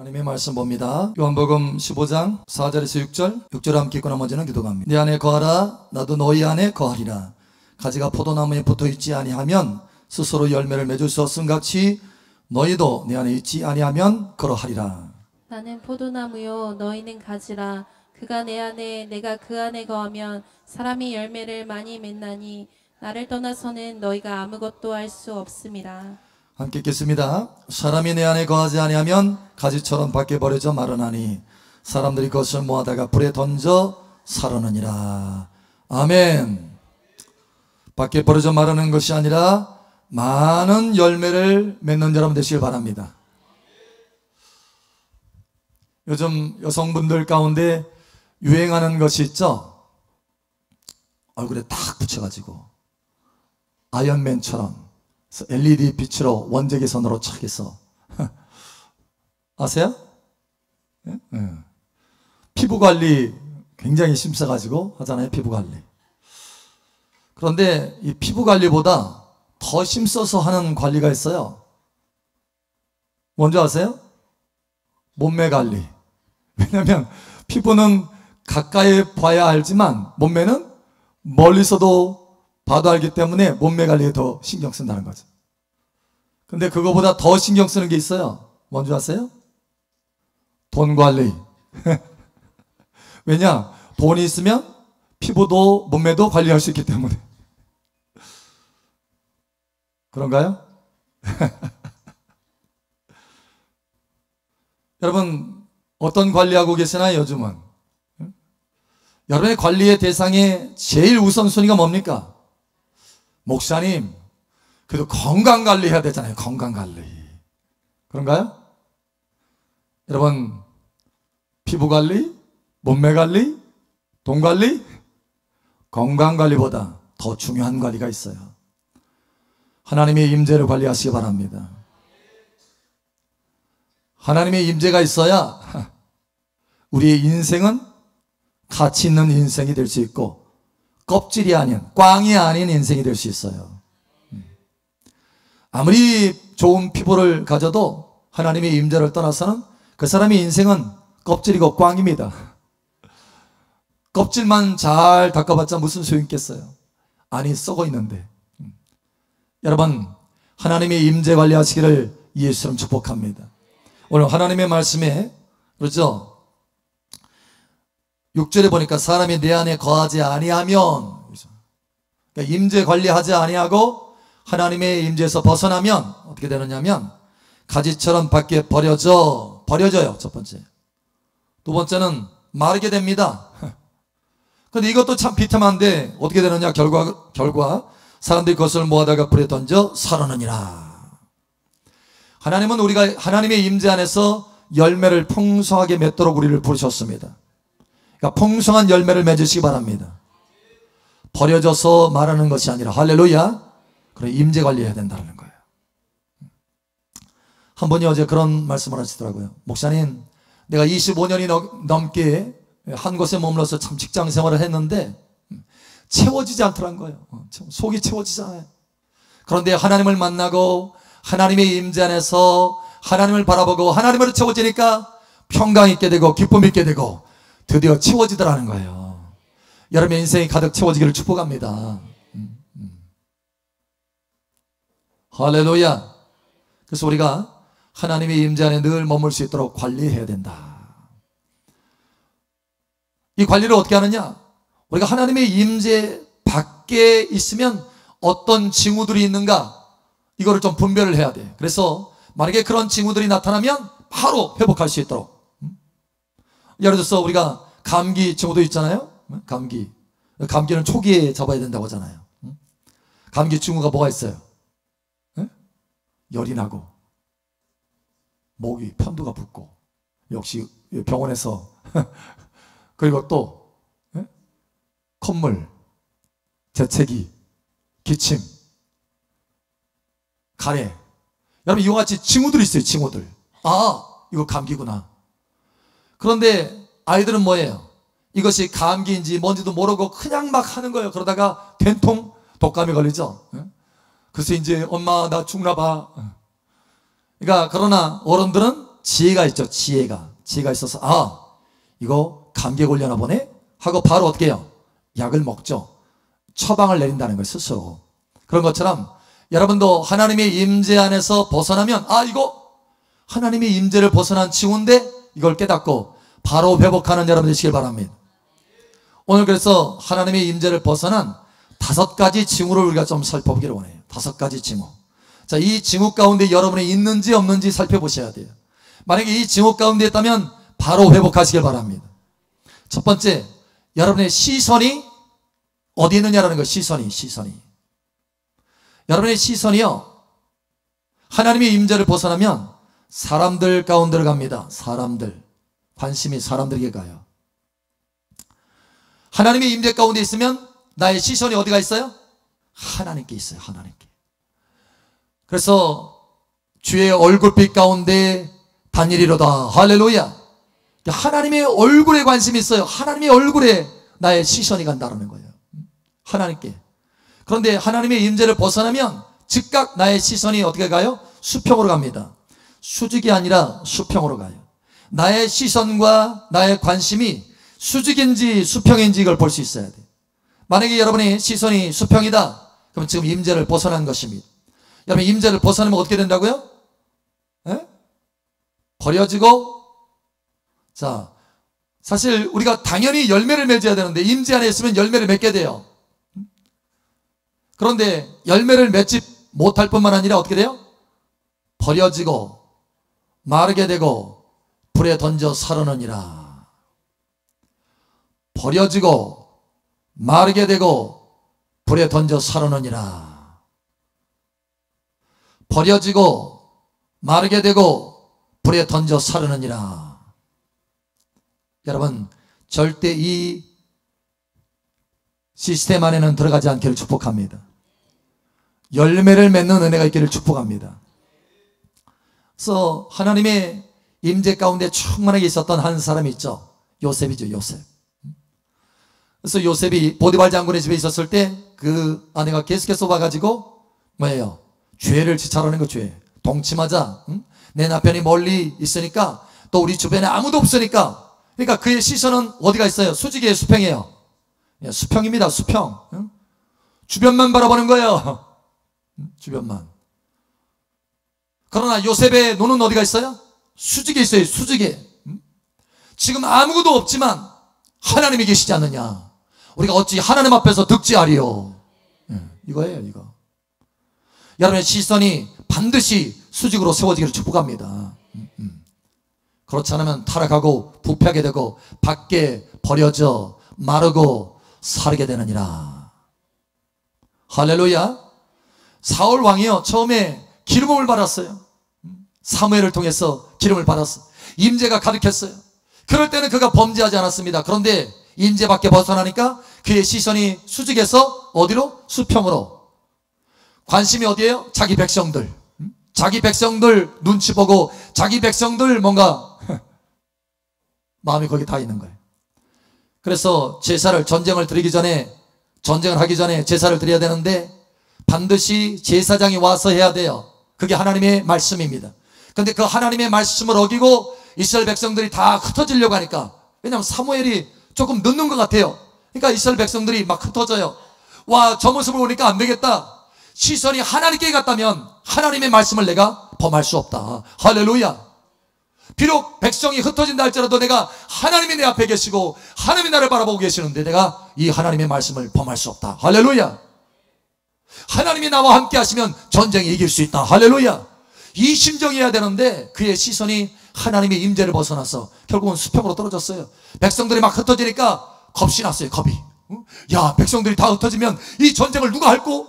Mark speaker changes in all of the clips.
Speaker 1: 하나님의 말씀 봅니다. 요한복음 15장 4절에서 6절 함께 읽고 나머지는 기도갑니다. 내 안에 거하라 나도 너희 안에 거하리라. 가지가 포도나무에 붙어있지 아니하면 스스로 열매를 맺을 수 없음같이 너희도 내 안에 있지 아니하면 그러하리라.
Speaker 2: 나는 포도나무요 너희는 가지라. 그가 내 안에 내가 그 안에 거하면 사람이 열매를 많이 맺나니 나를 떠나서는 너희가 아무것도 할 수 없음이라.
Speaker 1: 함께 읽겠습니다. 사람이 내 안에 거하지 아니하면 가지처럼 밖에 버려져 마르나니 사람들이 그것을 모아다가 불에 던져 사르느니라. 아멘. 밖에 버려져 마르는 것이 아니라 많은 열매를 맺는 여러분 되시길 바랍니다. 요즘 여성분들 가운데 유행하는 것이 있죠. 얼굴에 탁 붙여가지고 아이언맨처럼 LED 빛으로 원적외선으로 착 해서 아세요? 네? 네. 피부관리 굉장히 심써가지고 하잖아요. 피부관리. 그런데 이 피부관리보다 더 힘써서 하는 관리가 있어요. 뭔지 아세요? 몸매관리. 왜냐하면 피부는 가까이 봐야 알지만 몸매는 멀리서도 봐도 알기 때문에 몸매관리에 더 신경 쓴다는 거죠. 근데 그거보다 더 신경 쓰는 게 있어요. 뭔지 아세요? 돈 관리. 왜냐? 돈이 있으면 피부도 몸매도 관리할 수 있기 때문에. 그런가요? 여러분 어떤 관리하고 계시나요? 요즘은 여러분의 관리의 대상의 제일 우선순위가 뭡니까? 목사님 그래도 건강관리 해야 되잖아요. 건강관리. 그런가요? 여러분 피부관리, 몸매관리, 돈관리, 건강관리보다 더 중요한 관리가 있어요. 하나님의 임재를 관리하시기 바랍니다. 하나님의 임재가 있어야 우리의 인생은 가치 있는 인생이 될 수 있고 껍질이 아닌 꽝이 아닌 인생이 될 수 있어요. 아무리 좋은 피부를 가져도 하나님의 임재를 떠나서는 그 사람의 인생은 껍질이고 꽝입니다. 껍질만 잘 닦아봤자 무슨 소용이 있겠어요. 안이 썩어 있는데. 여러분 하나님의 임재 관리하시기를 예수님 축복합니다. 오늘 하나님의 말씀에 그렇죠? 6절에 보니까 사람이 내 안에 거하지 아니하면, 그러니까 임재 관리하지 아니하고 하나님의 임재에서 벗어나면 어떻게 되느냐면 가지처럼 밖에 버려져요. 첫 번째. 두 번째는 마르게 됩니다. 근데 이것도 참 비참한데 어떻게 되느냐? 결과 사람들이 그것을 모아다가 불에 던져 사르느니라. 하나님은 우리가 하나님의 임재 안에서 열매를 풍성하게 맺도록 우리를 부르셨습니다. 그러니까 풍성한 열매를 맺으시기 바랍니다. 버려져서 말하는 것이 아니라 할렐루야. 그래 임재 관리해야 된다는 거예요. 한 분이 어제 그런 말씀을 하시더라고요. 목사님 내가 25년이 넘게 한 곳에 머물러서 참 직장 생활을 했는데 채워지지 않더란 거예요. 속이 채워지잖아요. 그런데 하나님을 만나고 하나님의 임재 안에서 하나님을 바라보고 하나님으로 채워지니까 평강 있게 되고 기쁨 있게 되고 드디어 채워지더라는 거예요. 여러분의 인생이 가득 채워지기를 축복합니다. 할렐루야. 그래서 우리가 하나님의 임재 안에 늘 머물 수 있도록 관리해야 된다. 이 관리를 어떻게 하느냐? 우리가 하나님의 임재 밖에 있으면 어떤 징후들이 있는가? 이거를 좀 분별을 해야 돼. 그래서 만약에 그런 징후들이 나타나면 바로 회복할 수 있도록. 예를 들어서 우리가 감기 징후도 있잖아요. 감기는 초기에 잡아야 된다고 하잖아요. 감기 징후가 뭐가 있어요? 열이 나고 목이 편두가 붓고 역시 병원에서 그리고 또 콧물, 재채기, 기침, 가래. 여러분 이와 같이 징후들이 있어요. 징후들. 아 이거 감기구나. 그런데 아이들은 뭐예요? 이것이 감기인지 뭔지도 모르고 그냥 막 하는 거예요. 그러다가 된통 독감에 걸리죠. 그래서 이제 엄마 나 죽나 봐. 그러니까 그러나 어른들은 지혜가 있죠. 지혜가 있어서 이거 감기에 걸려나 보네 하고 바로 어떻게 해요? 약을 먹죠. 처방을 내린다는 거예요. 스스로. 그런 것처럼 여러분도 하나님의 임재 안에서 벗어나면 이거 하나님의 임재를 벗어난 징후인데 이걸 깨닫고 바로 회복하는 여러분 되시길 바랍니다. 오늘 그래서 하나님의 임재를 벗어난 5가지 징후를 우리가 좀 살펴보기를 원해요. 5가지 징후. 자, 이 징후 가운데 여러분이 있는지 없는지 살펴보셔야 돼요. 만약에 이 징후 가운데 있다면 바로 회복하시길 바랍니다. 첫 번째, 여러분의 시선이 어디 있느냐라는 거예요. 시선이. 여러분의 시선이요, 하나님의 임재를 벗어나면 사람들 가운데로 갑니다. 사람들. 관심이 사람들에게 가요. 하나님의 임재 가운데 있으면 나의 시선이 어디가 있어요? 하나님께 있어요. 하나님께. 그래서 주의 얼굴빛 가운데 다니리로다. 할렐루야. 하나님의 얼굴에 관심이 있어요. 하나님의 얼굴에 나의 시선이 간다는 거예요. 하나님께. 그런데 하나님의 임재를 벗어나면 즉각 나의 시선이 어떻게 가요? 수평으로 갑니다. 수직이 아니라 수평으로 가요. 나의 시선과 나의 관심이 수직인지 수평인지 이걸 볼 수 있어야 돼요. 만약에 여러분의 시선이 수평이다, 그럼 지금 임재를 벗어난 것입니다. 여러분, 임재를 벗어나면 어떻게 된다고요? 버려지고, 자, 사실 우리가 당연히 열매를 맺어야 되는데 임재 안에 있으면 열매를 맺게 돼요. 그런데 열매를 맺지 못할 뿐만 아니라 어떻게 돼요? 버려지고 마르게 되고 불에 던져 사르느니라. 버려지고 마르게 되고 불에 던져 사르느니라. 버려지고 마르게 되고 불에 던져 사르느니라. 여러분, 절대 이 시스템 안에는 들어가지 않기를 축복합니다. 열매를 맺는 은혜가 있기를 축복합니다. 그래서 하나님의 임재 가운데 충만하게 있었던 한 사람이 있죠. 요셉이죠. 요셉. 그래서 요셉이 보디발 장군의 집에 있었을 때 그 아내가 계속해서 와가지고 뭐예요? 죄를 지찰하는 거. 죄. 동침하자. 내 남편이 멀리 있으니까, 또 우리 주변에 아무도 없으니까. 그러니까 그의 시선은 어디가 있어요? 수직이에요? 수평이에요? 수평입니다. 수평. 주변만 바라보는 거예요. 주변만. 그러나 요셉의 눈은 어디가 있어요? 수직에 있어요. 수직에. 지금 아무것도 없지만 하나님이 계시지 않느냐. 우리가 어찌 하나님 앞에서 득지하리요. 이거예요. 이거. 여러분의 시선이 반드시 수직으로 세워지기를 축복합니다. 그렇지 않으면 타락하고 부패하게 되고 밖에 버려져 마르고 사르게 되느니라. 할렐루야. 사울 왕이요, 처음에 기름을 받았어요. 사무엘을 통해서 기름을 받았어요. 임재가 가득했어요. 그럴 때는 그가 범죄하지 않았습니다. 그런데 임재 밖에 벗어나니까 그의 시선이 수직에서 어디로? 수평으로. 관심이 어디예요? 자기 백성들. 자기 백성들 눈치 보고 자기 백성들 뭔가 마음이 거기 다 있는 거예요. 그래서 전쟁을 하기 전에 제사를 드려야 되는데 반드시 제사장이 와서 해야 돼요. 그게 하나님의 말씀입니다. 그런데 그 하나님의 말씀을 어기고 이스라엘 백성들이 다 흩어지려고 하니까, 왜냐하면 사무엘이 조금 늦는 것 같아요. 그러니까 이스라엘 백성들이 막 흩어져요. 와, 저 모습을 보니까 안 되겠다. 시선이 하나님께 갔다면 하나님의 말씀을 내가 범할 수 없다. 할렐루야. 비록 백성이 흩어진다 할지라도 내가 하나님이 내 앞에 계시고 하나님이 나를 바라보고 계시는데 내가 이 하나님의 말씀을 범할 수 없다. 할렐루야. 하나님이 나와 함께 하시면 전쟁에 이길 수 있다. 할렐루야. 이 심정이어야 되는데 그의 시선이 하나님의 임재를 벗어나서 결국은 수평으로 떨어졌어요. 백성들이 막 흩어지니까 겁이 났어요. 겁이. 야, 백성들이 다 흩어지면 이 전쟁을 누가 할꼬?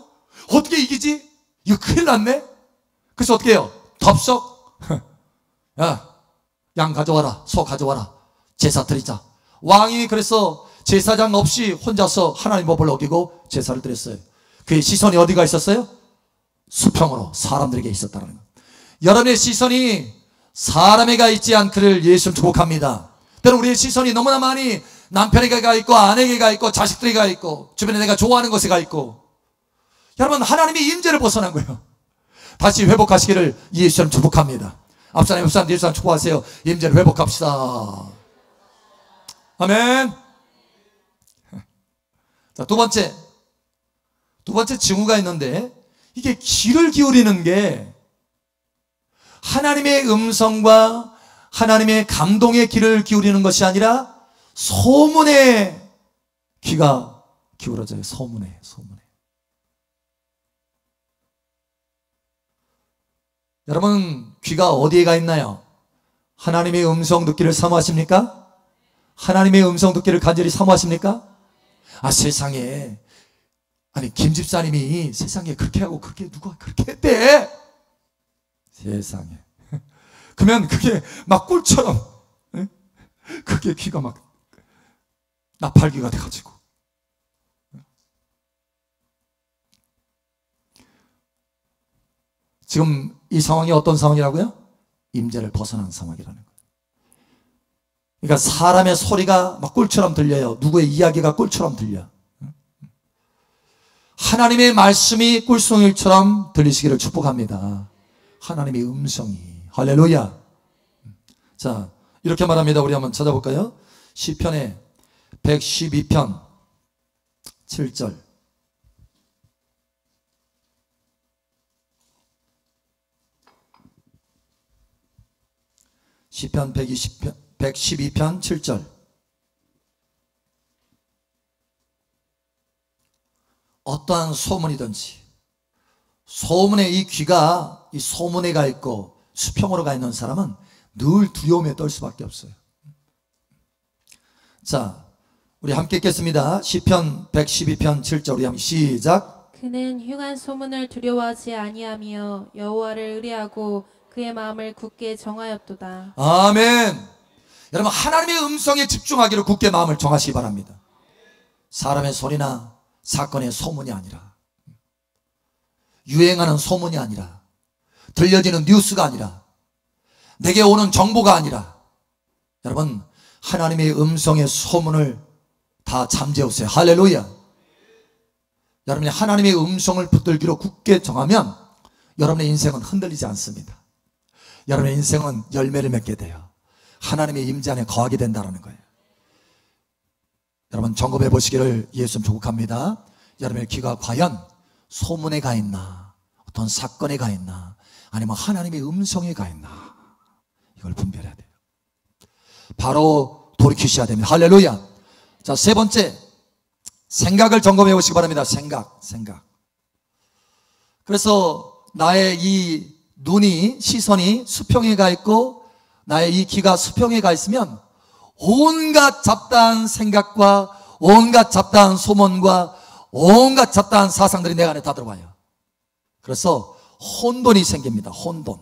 Speaker 1: 어떻게 이기지? 이거 큰일 났네. 그래서 어떻게 해요? 덥석. 야, 양 가져와라. 소 가져와라. 제사 드리자. 왕이 그래서 제사장 없이 혼자서 하나님 법을 어기고 제사를 드렸어요. 그의 시선이 어디가 있었어요? 수평으로 사람들에게 있었다는 거예요. 여러분의 시선이 사람에게 있지 않기를 예수님 축복합니다. 때론 우리의 시선이 너무나 많이 남편에게 가 있고 아내에게 가 있고 자식들에게 가 있고 주변에 내가 좋아하는 것에 가 있고, 여러분 하나님의 임재를 벗어난 거예요. 다시 회복하시기를 예수님 축복합니다. 앞사람, 옆사람, 뒷사람 축복하세요. 임재를 회복합시다. 아멘. 자, 두 번째 징후가 있는데, 이게 귀를 기울이는 게 하나님의 음성과 하나님의 감동의 귀를 기울이는 것이 아니라 소문에 귀가 기울어져요. 소문에. 여러분, 귀가 어디에 가 있나요? 하나님의 음성 듣기를 사모하십니까? 하나님의 음성 듣기를 간절히 사모하십니까? 세상에, 아니 김 집사님이 세상에 그렇게 하고 그렇게 누가 그렇게 했대? 세상에. 그러면 그게 막 꿀처럼, 그게 귀가 막 나팔귀가 돼가지고. 지금 이 상황이 어떤 상황이라고요? 임재를 벗어난 상황이라는 거예요. 그러니까 사람의 소리가 막 꿀처럼 들려요. 누구의 이야기가 꿀처럼 들려. 하나님의 말씀이 꿀송일처럼 들리시기를 축복합니다. 하나님의 음성이. 할렐루야. 자, 이렇게 말합니다. 우리 한번 찾아볼까요? 시편의 112편 7절. 시편 112편 7절. 어떠한 소문이든지, 소문에 이 귀가 이 소문에 가 있고 수평으로 가 있는 사람은 늘 두려움에 떨 수밖에 없어요. 자, 우리 함께 읽겠습니다. 시편 112편 7절. 우리 한번 시작.
Speaker 2: 그는 흉한 소문을 두려워하지 아니하며 여호와를 의뢰하고 그의 마음을 굳게 정하였도다.
Speaker 1: 아멘. 여러분, 하나님의 음성에 집중하기를 굳게 마음을 정하시기 바랍니다. 사람의 소리나 사건의 소문이 아니라, 유행하는 소문이 아니라, 들려지는 뉴스가 아니라, 내게 오는 정보가 아니라, 여러분, 하나님의 음성의 소문을 다 잠재우세요. 할렐루야. 여러분이 하나님의 음성을 붙들기로 굳게 정하면 여러분의 인생은 흔들리지 않습니다. 여러분의 인생은 열매를 맺게 돼요. 하나님의 임재 안에 거하게 된다는 거예요. 여러분, 점검해 보시기를 예수님 축복합니다. 여러분의 귀가 과연 소문에 가 있나, 어떤 사건에 가 있나, 아니면 하나님의 음성에 가 있나, 이걸 분별해야 돼요. 바로 돌이키셔야 됩니다. 할렐루야. 자, 세 번째, 생각을 점검해 보시기 바랍니다. 생각. 그래서 나의 이 눈이, 시선이 수평에 가 있고 나의 이 귀가 수평에 가 있으면 온갖 잡다한 생각과 온갖 잡다한 소문과 온갖 잡다한 사상들이 내 안에 다 들어와요. 그래서 혼돈이 생깁니다. 혼돈.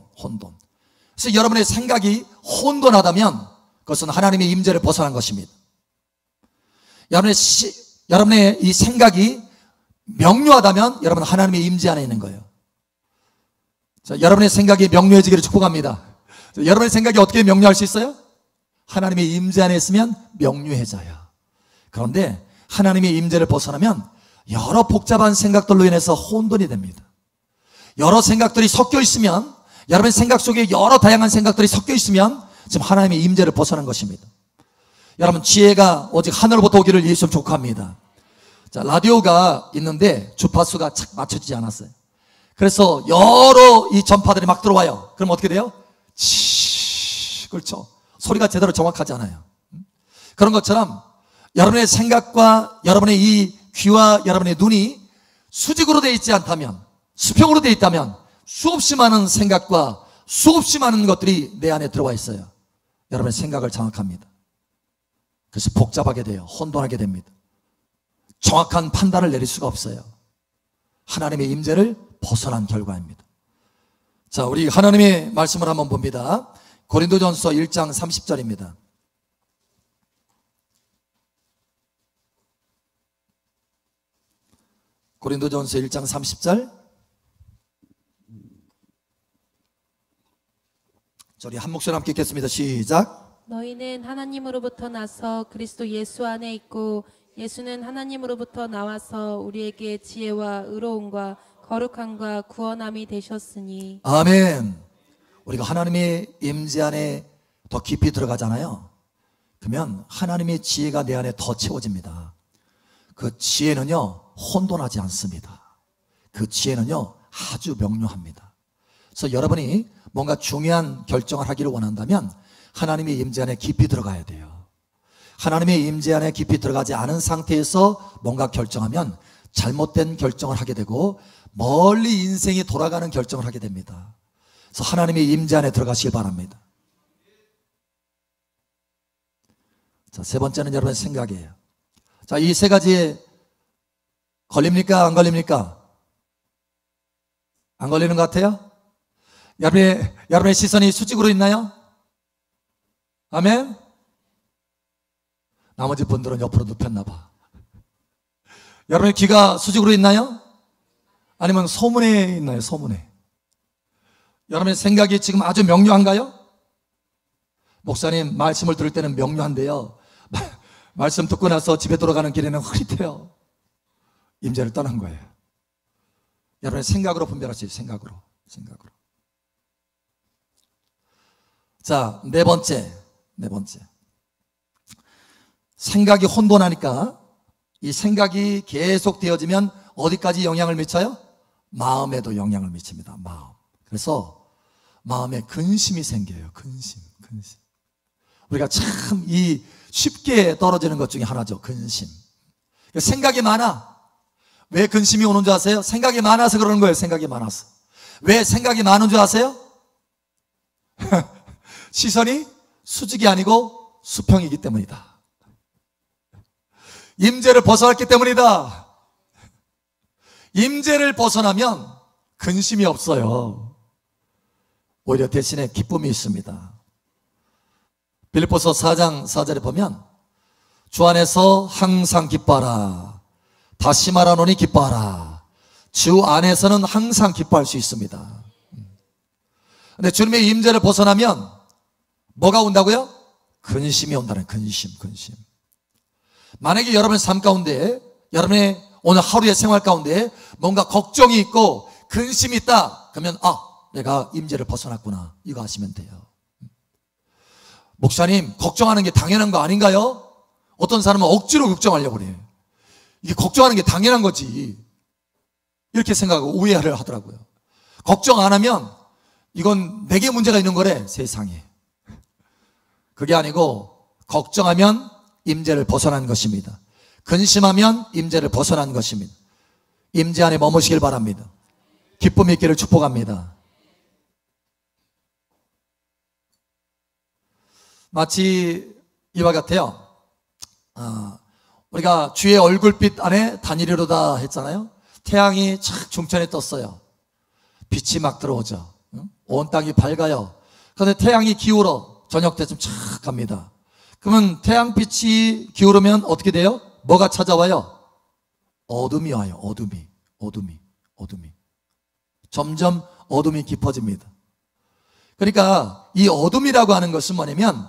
Speaker 1: 그래서 여러분의 생각이 혼돈하다면 그것은 하나님의 임재를 벗어난 것입니다. 여러분의 이 생각이 명료하다면 여러분은 하나님의 임재 안에 있는 거예요. 자, 여러분의 생각이 명료해지기를 축복합니다. 자, 여러분의 생각이 어떻게 명료할 수 있어요? 하나님의 임재 안에 있으면 명료해져요. 그런데 하나님의 임재를 벗어나면 여러 복잡한 생각들로 인해서 혼돈이 됩니다. 여러 생각들이 섞여 있으면, 여러분의 생각 속에 여러 다양한 생각들이 섞여 있으면 지금 하나님의 임재를 벗어난 것입니다. 여러분, 지혜가 오직 하늘로부터 오기를 예수님 축복합니다. 자, 라디오가 있는데 주파수가 착 맞춰지지 않았어요. 그래서 여러 이 전파들이 막 들어와요. 그럼 어떻게 돼요? 그렇죠. 소리가 제대로 정확하지 않아요. 그런 것처럼 여러분의 생각과 여러분의 이 귀와 여러분의 눈이 수직으로 되어 있지 않다면, 수평으로 되어 있다면 수없이 많은 생각과 수없이 많은 것들이 내 안에 들어와 있어요. 여러분의 생각을 장악합니다. 그래서 복잡하게 돼요. 혼돈하게 됩니다. 정확한 판단을 내릴 수가 없어요. 하나님의 임재를 벗어난 결과입니다. 자, 우리 하나님의 말씀을 한번 봅니다. 고린도전서 1장 30절입니다. 고린도전서 1장 30절. 저리 한 목소리 함께 읽겠습니다. 시작.
Speaker 2: 너희는 하나님으로부터 나서 그리스도 예수 안에 있고 예수는 하나님으로부터 나와서 우리에게 지혜와 의로움과 거룩함과 구원함이 되셨으니.
Speaker 1: 아멘. 우리가 하나님의 임재 안에 더 깊이 들어가잖아요. 그러면 하나님의 지혜가 내 안에 더 채워집니다. 그 지혜는요, 혼돈하지 않습니다. 그 지혜는요, 아주 명료합니다. 그래서 여러분이 뭔가 중요한 결정을 하기를 원한다면 하나님의 임재 안에 깊이 들어가야 돼요. 하나님의 임재 안에 깊이 들어가지 않은 상태에서 뭔가 결정하면 잘못된 결정을 하게 되고 멀리 인생이 돌아가는 결정을 하게 됩니다. 그래서 하나님의 임재 안에 들어가시길 바랍니다. 자, 세 번째는 여러분의 생각이에요. 자, 이 세 가지에 걸립니까? 안 걸립니까? 안 걸리는 것 같아요? 여러분의 시선이 수직으로 있나요? 아멘? 나머지 분들은 옆으로 눕혔나 봐. 여러분의 귀가 수직으로 있나요? 아니면 소문에 있나요? 소문에. 여러분의 생각이 지금 아주 명료한가요? 목사님, 말씀을 들을 때는 명료한데요, 말씀 듣고 나서 집에 돌아가는 길에는 흐릿해요. 임재를 떠난 거예요. 여러분의 생각으로 분별하세요. 생각으로. 자, 네 번째. 생각이 혼돈하니까 이 생각이 계속 되어지면 어디까지 영향을 미쳐요? 마음에도 영향을 미칩니다. 마음. 그래서 마음에 근심이 생겨요. 근심. 우리가 참 이 쉽게 떨어지는 것 중에 하나죠. 근심. 생각이 많아. 왜 근심이 오는 줄 아세요? 생각이 많아서 그러는 거예요. 생각이 많아서. 왜 생각이 많은 줄 아세요? 시선이 수직이 아니고 수평이기 때문이다. 임재를 벗어났기 때문이다. 임재를 벗어나면 근심이 없어요. 오히려 대신에 기쁨이 있습니다. 빌립보서 4장 4절에 보면 주 안에서 항상 기뻐하라. 다시 말하노니 기뻐하라. 주 안에서는 항상 기뻐할 수 있습니다. 근데 주님의 임재를 벗어나면 뭐가 온다고요? 근심이 온다는 근심. 만약에 여러분의 삶 가운데, 여러분의 오늘 하루의 생활 가운데 뭔가 걱정이 있고 근심이 있다, 그러면 내가 임재를 벗어났구나, 이거 아시면 돼요. 목사님, 걱정하는 게 당연한 거 아닌가요? 어떤 사람은 억지로 걱정하려고 그래요. 이게 걱정하는 게 당연한 거지, 이렇게 생각하고 오해를 하더라고요. 걱정 안 하면 이건 내게 문제가 있는 거래, 세상에. 그게 아니고 걱정하면 임재를 벗어난 것입니다. 근심하면 임재를 벗어난 것입니다. 임재 안에 머무시길 바랍니다. 기쁨이 있기를 축복합니다. 마치 이와 같아요. 우리가 주의 얼굴빛 안에 다니리로다 했잖아요. 태양이 착 중천에 떴어요. 빛이 막 들어오죠. 온 땅이 밝아요. 그런데 태양이 기울어 저녁 때쯤 착 갑니다. 그러면 태양빛이 기울으면 어떻게 돼요? 뭐가 찾아와요? 어둠이 와요. 어둠이. 점점 어둠이 깊어집니다. 그러니까 이 어둠이라고 하는 것은 뭐냐면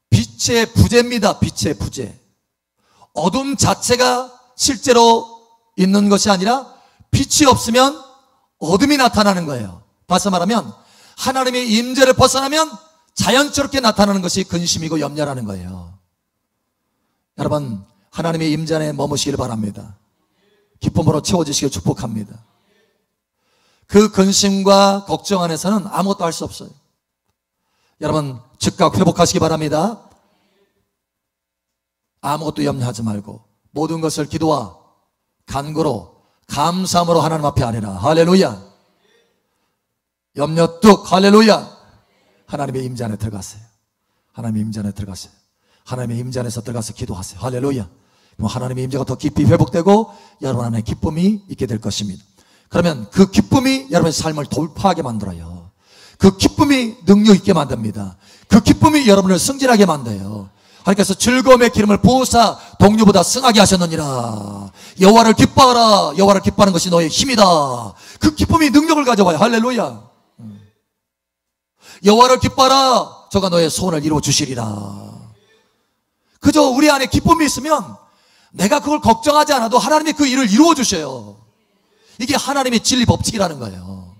Speaker 1: 빛의 부재입니다. 빛의 부재. 어둠 자체가 실제로 있는 것이 아니라 빛이 없으면 어둠이 나타나는 거예요. 다시 말하면 하나님의 임재를 벗어나면 자연스럽게 나타나는 것이 근심이고 염려라는 거예요. 여러분, 하나님의 임재 안에 머무시길 바랍니다. 기쁨으로 채워주시길 축복합니다. 그 근심과 걱정 안에서는 아무것도 할 수 없어요. 여러분, 즉각 회복하시기 바랍니다. 아무것도 염려하지 말고 모든 것을 기도와 간구로 감사함으로 하나님 앞에 아뢰라. 할렐루야. 염려 뚝. 할렐루야. 하나님의 임재 안에 들어가세요. 하나님의 임재 안에 들어가세요. 하나님의 임재 안에서 들어가서 기도하세요. 할렐루야. 그럼 하나님의 임재가 더 깊이 회복되고 여러분 안에 기쁨이 있게 될 것입니다. 그러면 그 기쁨이 여러분의 삶을 돌파하게 만들어요. 그 기쁨이 능력 있게 만듭니다. 그 기쁨이 여러분을 승진하게 만들어요. 하나님께서 즐거움의 기름을 부으사 동류보다 승하게 하셨느니라. 여호와를 기뻐하라. 여호와를 기뻐하는 것이 너의 힘이다. 그 기쁨이 능력을 가져와요. 할렐루야. 여호와를 기뻐하라. 저가 너의 소원을 이루어 주시리라. 그저 우리 안에 기쁨이 있으면 내가 그걸 걱정하지 않아도 하나님이 그 일을 이루어 주셔요. 이게 하나님의 진리 법칙이라는 거예요.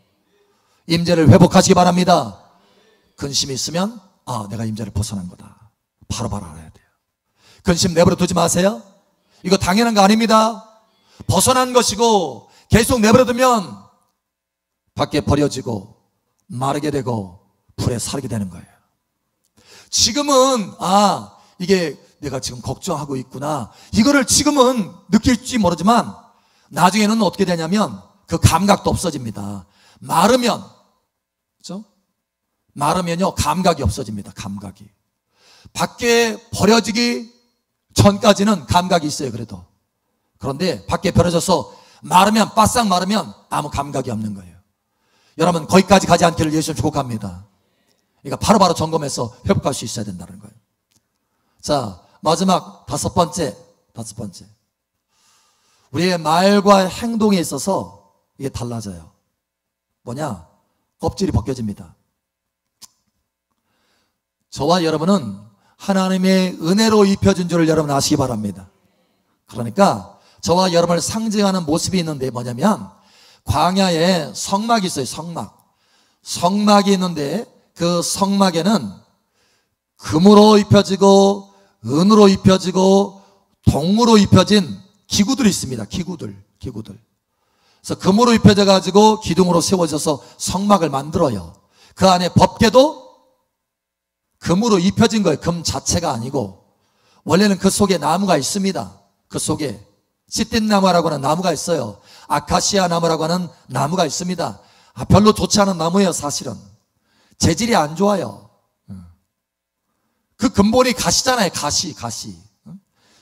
Speaker 1: 임재를 회복하시기 바랍니다. 근심이 있으면 내가 임재를 벗어난 거다. 바로바로 알아야 돼요. 근심 내버려 두지 마세요. 이거 당연한 거 아닙니다. 벗어난 것이고 계속 내버려 두면 밖에 버려지고 마르게 되고 불에 사르게 되는 거예요. 지금은 이게 내가 지금 걱정하고 있구나, 이거를 지금은 느낄지 모르지만 나중에는 어떻게 되냐면 그 감각도 없어집니다. 마르면, 그렇죠? 마르면요 감각이 없어집니다. 감각이. 밖에 버려지기 전까지는 감각이 있어요. 그런데 밖에 버려져서 마르면, 바싹 마르면 아무 감각이 없는 거예요. 여러분 거기까지 가지 않기를 예수님 축복합니다. 그러니까 바로바로 점검해서 회복할 수 있어야 된다는 거예요. 자, 마지막 다섯 번째. 우리의 말과 행동에 있어서 이게 달라져요. 뭐냐? 껍질이 벗겨집니다. 저와 여러분은 하나님의 은혜로 입혀진 줄을 여러분 아시기 바랍니다. 그러니까 저와 여러분을 상징하는 모습이 있는데 뭐냐면 광야에 성막이 있어요. 성막이 있는데 그 성막에는 금으로 입혀지고 은으로 입혀지고 동으로 입혀진 기구들이 있습니다. 기구들. 그래서 금으로 입혀져 가지고 기둥으로 세워져서 성막을 만들어요. 그 안에 법궤도 금으로 입혀진 거예요. 금 자체가 아니고. 원래는 그 속에 나무가 있습니다. 그 속에 시띠나무라고 하는 나무가 있어요. 아카시아 나무라고 하는 나무가 있습니다. 별로 좋지 않은 나무예요. 사실은 재질이 안 좋아요. 그 근본이 가시잖아요. 가시.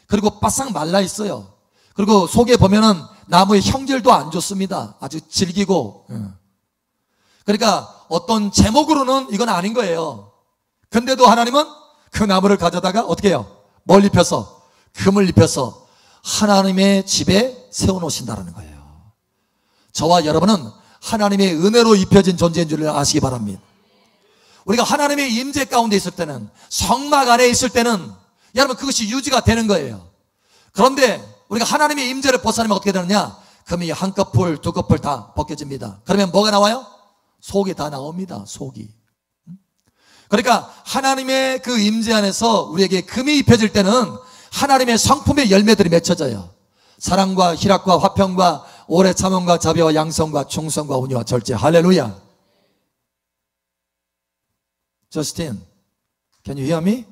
Speaker 1: 그리고 바싹 말라 있어요. 그리고 속에 보면은 나무의 형질도 안 좋습니다. 아주 질기고. 그러니까 어떤 제목으로는 이건 아닌 거예요. 근데도 하나님은 그 나무를 가져다가 어떻게 해요? 뭘 입혀서? 금을 입혀서 하나님의 집에 세워놓으신다는 거예요. 저와 여러분은 하나님의 은혜로 입혀진 존재인 줄 아시기 바랍니다. 우리가 하나님의 임재 가운데 있을 때는, 성막 안에 있을 때는 여러분 그것이 유지가 되는 거예요. 그런데 우리가 하나님의 임재를 벗어나면 어떻게 되느냐? 금이 한 커플 두 커플 다 벗겨집니다. 그러면 뭐가 나와요? 속이 다 나옵니다. 속이. 그러니까 하나님의 그 임재 안에서 우리에게 금이 입혀질 때는 하나님의 성품의 열매들이 맺혀져요. 사랑과 희락과 화평과 오래 참음과 자비와 양성과 충성과 온유와 절제. 할렐루야. Justin, can you hear me?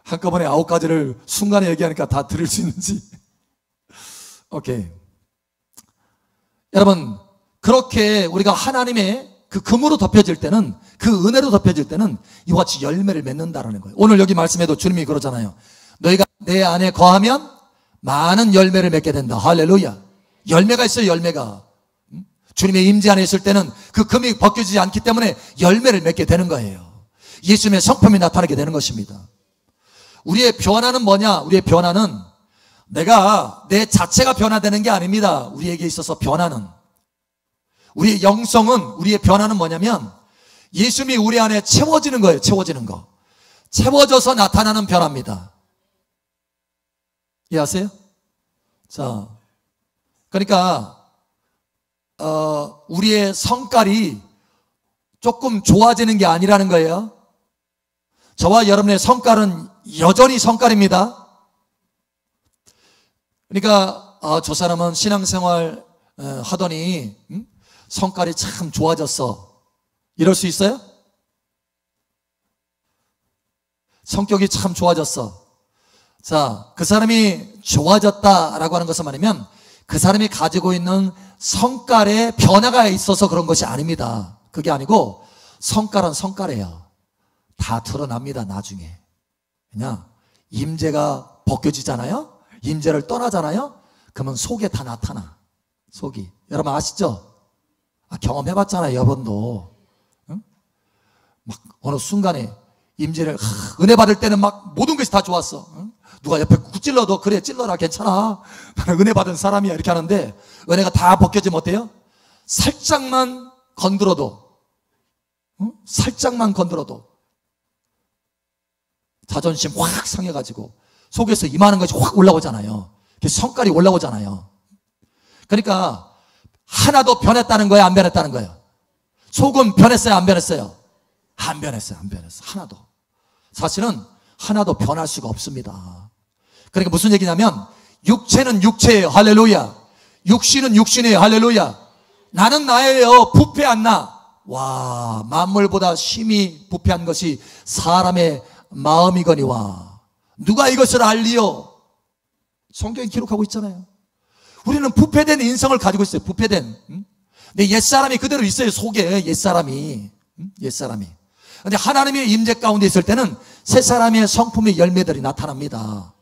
Speaker 1: 한꺼번에 9가지를 순간에 얘기하니까 다 들을 수 있는지. 오케이. 여러분, 그렇게 우리가 하나님의 그 금으로 덮여질 때는, 그 은혜로 덮여질 때는 이와 같이 열매를 맺는다라는 거예요. 오늘 여기 말씀에도 주님이 그러잖아요. 너희가 내 안에 거하면 많은 열매를 맺게 된다. 할렐루야. 열매가 있어요. 열매가. 주님의 임재 안에 있을 때는 그 금이 벗겨지지 않기 때문에 열매를 맺게 되는 거예요. 예수님의 성품이 나타나게 되는 것입니다. 우리의 변화는 뭐냐? 우리의 변화는 내가 내 자체가 변화되는 게 아닙니다. 우리에게 있어서 변화는, 우리의 영성은, 우리의 변화는 뭐냐면 예수님이 우리 안에 채워지는 거예요. 채워지는 거. 채워져서 나타나는 변화입니다. 이해하세요? 자, 그러니까 우리의 성깔이 조금 좋아지는 게 아니라는 거예요. 저와 여러분의 성깔은 여전히 성깔입니다. 그러니까 저 사람은 신앙생활 하더니 성깔이 참 좋아졌어, 이럴 수 있어요? 성격이 참 좋아졌어. 자, 그 사람이 좋아졌다라고 하는 것은 말이면 그 사람이 가지고 있는 성깔에 변화가 있어서 그런 것이 아닙니다. 그게 아니고 성깔은 성깔이에요. 다 드러납니다. 나중에. 그냥 임재가 벗겨지잖아요. 임재를 떠나잖아요. 그러면 속에 다 나타나. 속이. 여러분 아시죠? 경험해봤잖아요. 여러분도. 응? 막 어느 순간에 임재를 은혜 받을 때는 막 모든 것이 다 좋았어. 응? 누가 옆에 꾹 찔러도 그래 찔러라 괜찮아, 나는 은혜 받은 사람이야, 이렇게 하는데 은혜가 다 벗겨지면 어때요? 살짝만 건드려도, 살짝만 건드려도 자존심 확 상해가지고 속에서 임하는 것이 확 올라오잖아요. 성깔이 올라오잖아요. 그러니까 하나도 변했다는 거예요? 안 변했다는 거예요? 속은 변했어요? 안 변했어요? 안 변했어요. 안 변했어요. 하나도. 사실은 하나도 변할 수가 없습니다. 그러니까 무슨 얘기냐면 육체는 육체예요. 할렐루야. 육신은 육신이에요. 할렐루야. 나는 나예요. 부패 안 나. 와, 만물보다 심히 부패한 것이 사람의 마음이거니와 누가 이것을 알리요? 성경이 기록하고 있잖아요. 우리는 부패된 인성을 가지고 있어요. 부패된. 내 옛사람이 그대로 있어요. 속에 옛사람이. 옛사람이. 근데 하나님의 임재 가운데 있을 때는 새 사람의 성품의 열매들이 나타납니다.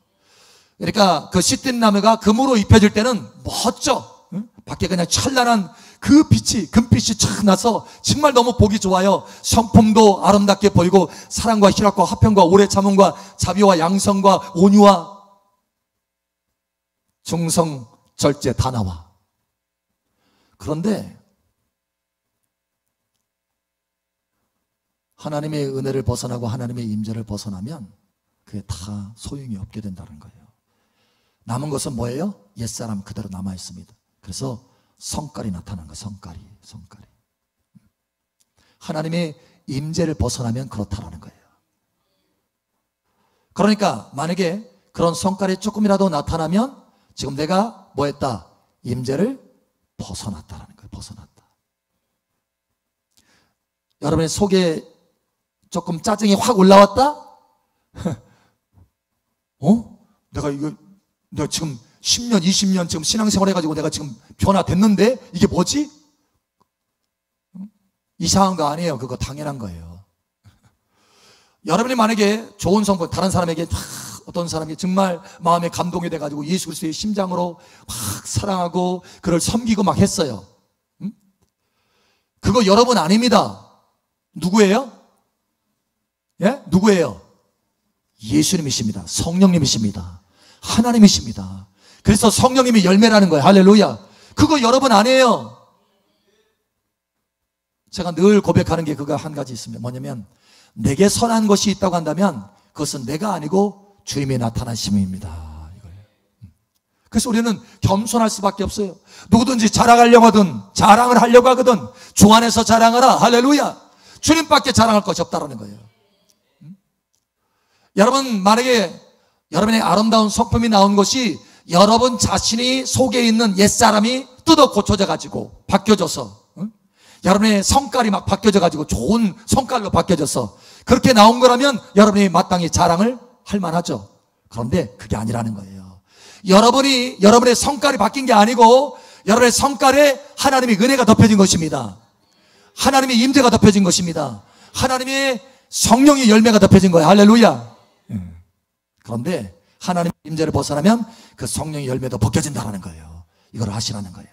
Speaker 1: 그러니까 그 씨앗 나무가 금으로 입혀질 때는 멋져. 밖에 그냥 찬란한 그 빛이, 금빛이 착 나서 정말 너무 보기 좋아요. 성품도 아름답게 보이고 사랑과 희락과 화평과 오래 참음과 자비와 양성과 온유와 중성, 절제 다 나와. 그런데 하나님의 은혜를 벗어나고 하나님의 임재를 벗어나면 그게 다 소용이 없게 된다는 거예요. 남은 것은 뭐예요? 옛사람 그대로 남아 있습니다. 그래서 성깔이 나타나는 거예요. 성깔이. 하나님의 임재를 벗어나면 그렇다라는 거예요. 그러니까 만약에 그런 성깔이 조금이라도 나타나면 지금 내가 뭐 했다? 임재를 벗어났다라는 거예요. 벗어났다. 여러분의 속에 조금 짜증이 확 올라왔다? 내가 지금 10년, 20년 지금 신앙생활 해가지고 내가 지금 변화됐는데 이게 뭐지? 이상한 거 아니에요. 그거 당연한 거예요. 여러분이 만약에 좋은 성품, 다른 사람에게 어떤 사람이 정말 마음에 감동이 돼가지고 예수 그리스도의 심장으로 막 사랑하고 그를 섬기고 막 했어요. 그거 여러분 아닙니다. 누구예요? 예? 누구예요? 예수님이십니다. 성령님이십니다. 하나님이십니다. 그래서 성령님이 열매라는 거예요. 할렐루야. 그거 여러분 아니에요. 제가 늘 고백하는 게 그거 한 가지 있습니다. 뭐냐면 내게 선한 것이 있다고 한다면 그것은 내가 아니고 주님의 나타나심입니다. 이거예요. 그래서 우리는 겸손할 수밖에 없어요. 누구든지 자랑하려고 하든 자랑을 하려고 하거든 주 안에서 자랑하라. 할렐루야. 주님밖에 자랑할 것이 없다는 거예요. 여러분 만약에 여러분의 아름다운 성품이 나온 것이 여러분 자신이 속에 있는 옛사람이 뜯어 고쳐져 가지고 바뀌어져서 여러분의 성깔이 막 바뀌어져 가지고 좋은 성깔로 바뀌어져서 그렇게 나온 거라면 여러분이 마땅히 자랑을 할 만하죠. 그런데 그게 아니라는 거예요. 여러분의 성깔이 바뀐 게 아니고 여러분의 성깔에 하나님의 은혜가 덮여진 것입니다. 하나님의 임재가 덮여진 것입니다. 하나님의 성령의 열매가 덮여진 거예요. 할렐루야. 그런데 하나님의 임재를 벗어나면 그 성령의 열매도 벗겨진다는 거예요. 이걸 아시라는 거예요.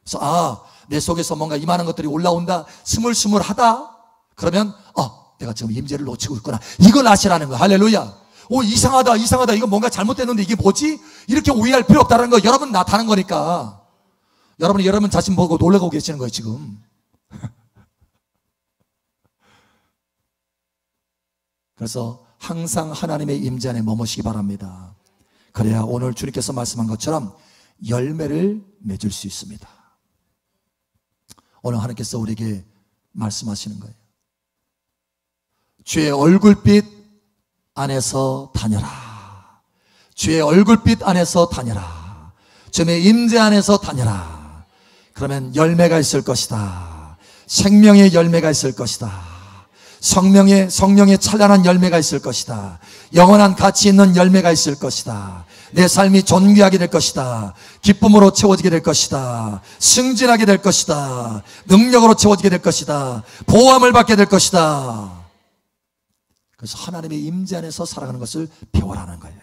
Speaker 1: 그래서 내 속에서 뭔가 이만한 것들이 올라온다, 스물스물하다. 그러면 내가 지금 임재를 놓치고 있구나. 이걸 아시라는 거예요. 할렐루야. 이상하다. 이거 뭔가 잘못됐는데 이게 뭐지? 이렇게 오해할 필요 없다는 거. 여러분 나타난 거니까. 여러분이 여러분 자신 보고 놀라고 계시는 거예요 지금. 그래서 항상 하나님의 임재 안에 머무시기 바랍니다. 그래야 오늘 주님께서 말씀한 것처럼 열매를 맺을 수 있습니다. 오늘 하나님께서 우리에게 말씀하시는 거예요. 주의 얼굴빛 안에서 다녀라. 주의 얼굴빛 안에서 다녀라. 주의 임재 안에서 다녀라. 그러면 열매가 있을 것이다. 생명의 열매가 있을 것이다. 성령의 찬란한 열매가 있을 것이다. 영원한 가치 있는 열매가 있을 것이다. 내 삶이 존귀하게 될 것이다. 기쁨으로 채워지게 될 것이다. 승진하게 될 것이다. 능력으로 채워지게 될 것이다. 보호함을 받게 될 것이다. 그래서 하나님의 임재 안에서 살아가는 것을 배워라는 거예요.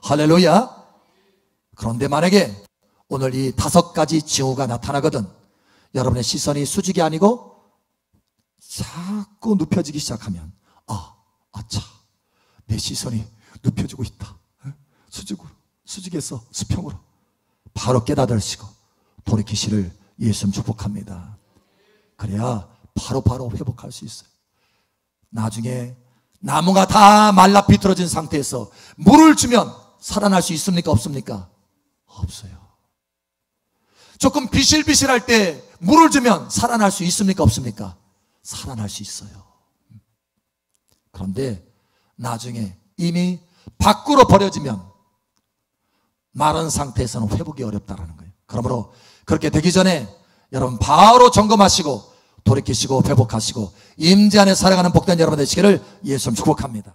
Speaker 1: 할렐루야. 그런데 만약에 오늘 이 5가지 징후가 나타나거든 여러분의 시선이 수직이 아니고 자꾸 눕혀지기 시작하면 아차 내 시선이 눕혀지고 있다. 수직에서 수평으로 바로 깨닫으시고 돌이키시를 예수님 축복합니다. 그래야 바로 회복할 수 있어요. 나중에 나무가 다 말라 비틀어진 상태에서 물을 주면 살아날 수 있습니까? 없습니까? 없어요. 조금 비실비실할 때 물을 주면 살아날 수 있습니까? 없습니까? 살아날 수 있어요. 그런데 나중에 이미 밖으로 버려지면 마른 상태에서는 회복이 어렵다는 거예요. 그러므로 그렇게 되기 전에 여러분 바로 점검하시고 돌이키시고 회복하시고 임재 안에 살아가는 복된 여러분 되시기를 예수님 축복합니다.